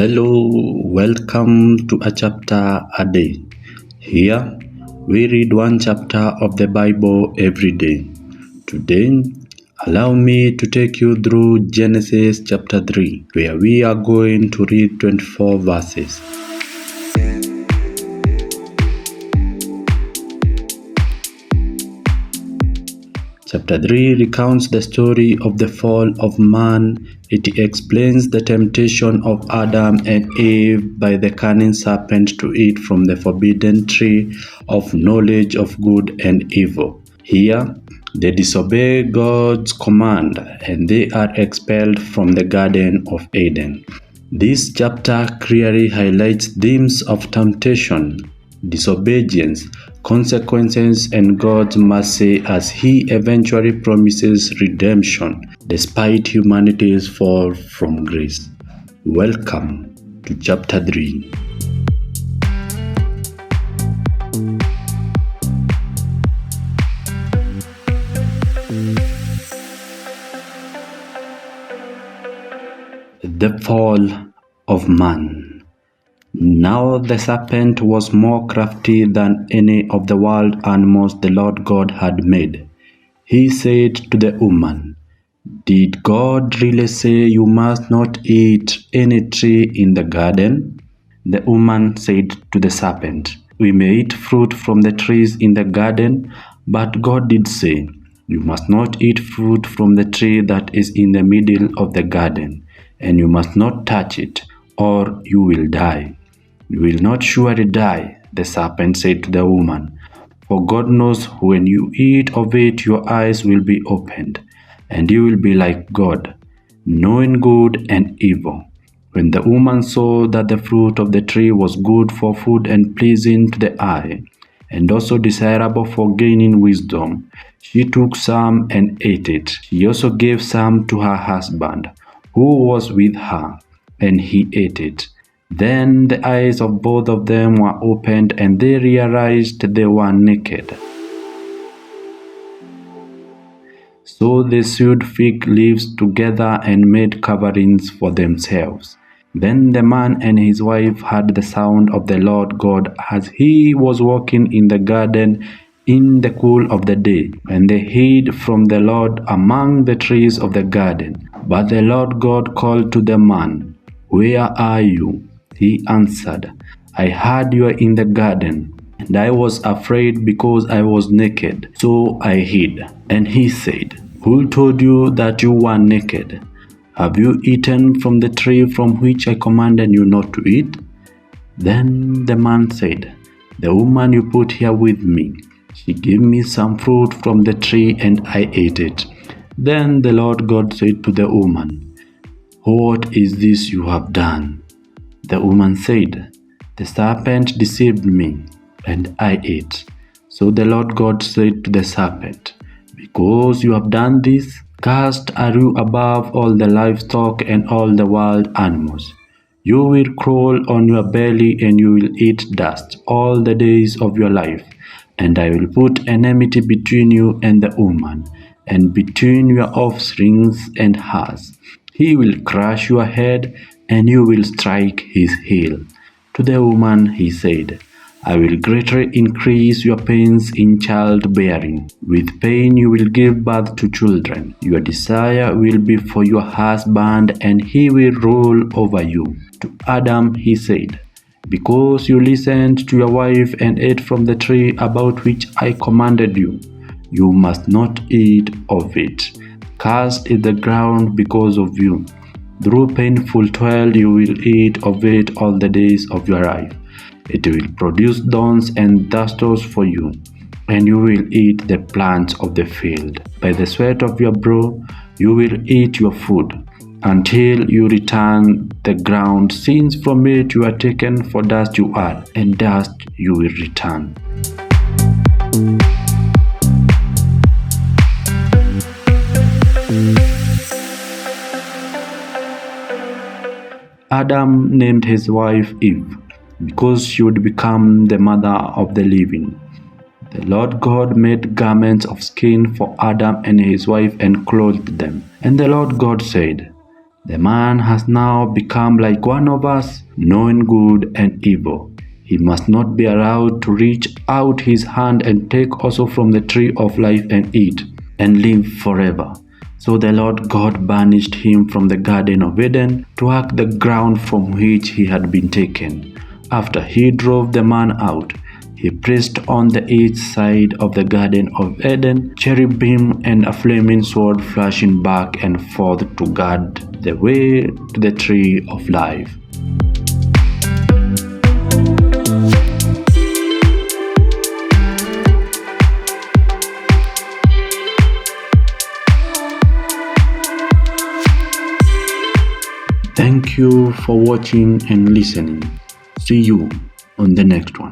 Hello, welcome to a chapter a day. Here, we read one chapter of the Bible every day. Today, allow me to take you through Genesis chapter 3, where we are going to read 24 verses. Chapter 3 recounts the story of the fall of man. It explains the temptation of Adam and Eve by the cunning serpent to eat from the forbidden tree of knowledge of good and evil. Here, they disobey God's command and they are expelled from the Garden of Eden. This chapter clearly highlights themes of temptation, disobedience, consequences, and God's mercy as He eventually promises redemption despite humanity's fall from grace. Welcome to chapter 3. The fall of man. Now the serpent was more crafty than any of the wild animals the Lord God had made. He said to the woman, "Did God really say you must not eat any tree in the garden?" The woman said to the serpent, "We may eat fruit from the trees in the garden, but God did say, you must not eat fruit from the tree that is in the middle of the garden, and you must not touch it, or you will die." "You will not surely die," the serpent said to the woman, "for God knows when you eat of it your eyes will be opened, and you will be like God, knowing good and evil." When the woman saw that the fruit of the tree was good for food and pleasing to the eye, and also desirable for gaining wisdom, she took some and ate it. She also gave some to her husband, who was with her, and he ate it. Then the eyes of both of them were opened, and they realized they were naked. So they sewed fig leaves together and made coverings for themselves. Then the man and his wife heard the sound of the Lord God as he was walking in the garden in the cool of the day, and they hid from the Lord among the trees of the garden. But the Lord God called to the man, "Where are you?" He answered, "I heard you were in the garden, and I was afraid because I was naked, so I hid." And he said, "Who told you that you were naked? Have you eaten from the tree from which I commanded you not to eat?" Then the man said, "The woman you put here with me, she gave me some fruit from the tree and I ate it." Then the Lord God said to the woman, "What is this you have done?" The woman said, "The serpent deceived me, and I ate." So the Lord God said to the serpent, "Because you have done this, cursed are you above all the livestock and all the wild animals. You will crawl on your belly and you will eat dust all the days of your life. And I will put enmity between you and the woman, and between your offsprings and hers. He will crush your head, and you will strike his heel." To the woman he said, "I will greatly increase your pains in childbearing. With pain you will give birth to children. Your desire will be for your husband, and he will rule over you." To Adam he said, "Because you listened to your wife and ate from the tree about which I commanded you, you must not eat of it. Cursed is the ground because of you. Through painful toil you will eat of it all the days of your life. It will produce thorns and thistles for you, and you will eat the plants of the field. By the sweat of your brow you will eat your food, until you return the ground, since from it you are taken, for dust you are, and dust you will return." Adam named his wife Eve, because she would become the mother of the living. The Lord God made garments of skin for Adam and his wife and clothed them. And the Lord God said, The man has now become like one of us, knowing good and evil. He must not be allowed to reach out his hand and take also from the tree of life and eat, and live forever. So the Lord God banished him from the Garden of Eden to work the ground from which he had been taken. After he drove the man out, he placed on the east side of the Garden of Eden cherubim and a flaming sword flashing back and forth to guard the way to the tree of life. Thank you for watching and listening. See you on the next one.